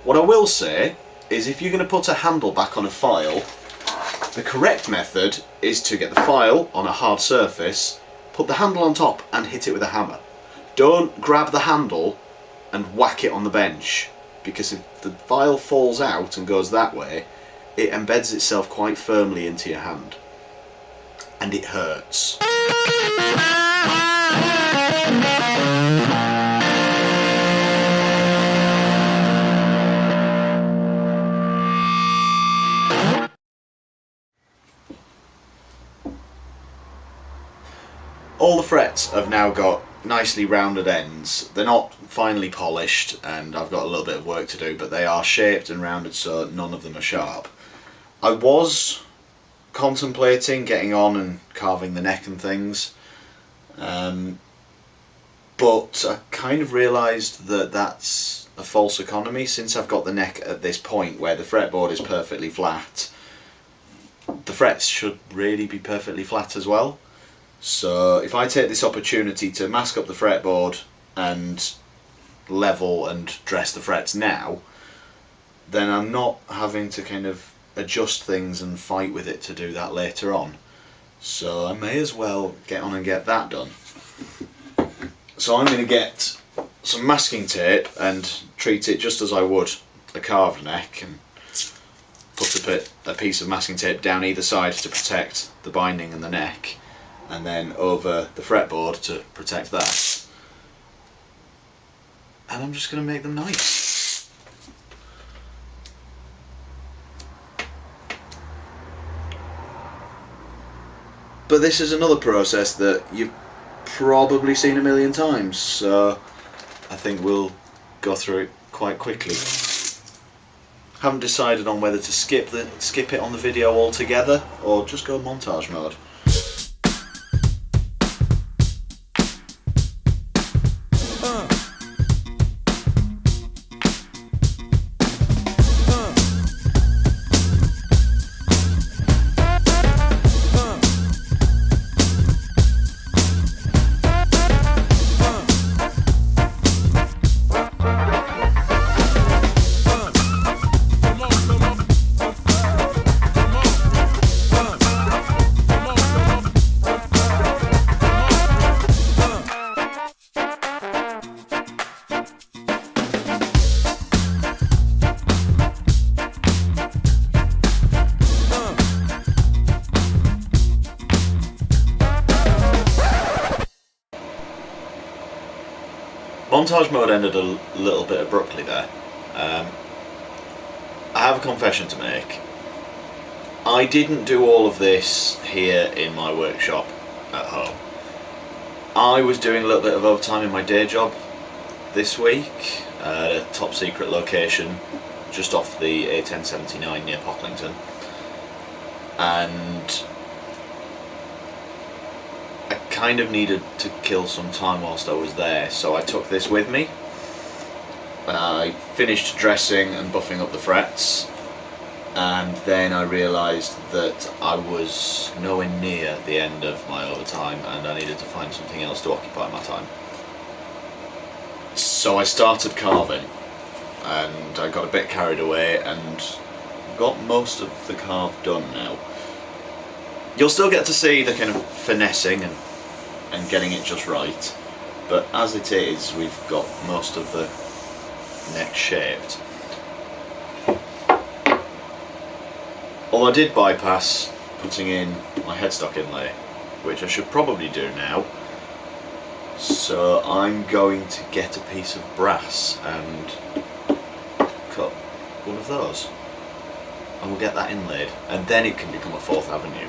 What I will say is if you're going to put a handle back on a file, the correct method is to get the file on a hard surface, put the handle on top and hit it with a hammer. Don't grab the handle and whack it on the bench, because if the file falls out and goes that way, it embeds itself quite firmly into your hand and it hurts. All the frets have now got nicely rounded ends. They're not finely polished and I've got a little bit of work to do, but they are shaped and rounded so none of them are sharp. I was contemplating getting on and carving the neck and things, but I kind of realised that that's a false economy. Since I've got the neck at this point where the fretboard is perfectly flat, the frets should really be perfectly flat as well. So if I take this opportunity to mask up the fretboard and level and dress the frets now, then I'm not having to kind of adjust things and fight with it to do that later on. So I may as well get on and get that done. So I'm going to get some masking tape and treat it just as I would a carved neck, and put a piece of masking tape down either side to protect the binding and the neck, and then over the fretboard to protect that. And I'm just going to make them nice. But this is another process that you've probably seen a million times, so I think we'll go through it quite quickly. Haven't decided on whether to skip it on the video altogether or just go montage mode. Montage mode ended a little bit abruptly there. I have a confession to make. I didn't do all of this here in my workshop at home. I was doing a little bit of overtime in my day job this week at a top secret location just off the A1079 near Pocklington, and I kind of needed to kill some time whilst I was there, so I took this with me. I finished dressing and buffing up the frets, and then I realised that I was nowhere near the end of my overtime and I needed to find something else to occupy my time. So I started carving, and I got a bit carried away and got most of the carve done now. You'll still get to see the kind of finessing and getting it just right, but as it is, we've got most of the neck shaped. Although I did bypass putting in my headstock inlay, which I should probably do now, so I'm going to get a piece of brass and cut one of those, and we'll get that inlaid, and then it can become a 4th Avenue.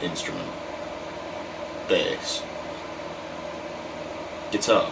Instrument, bass, guitar.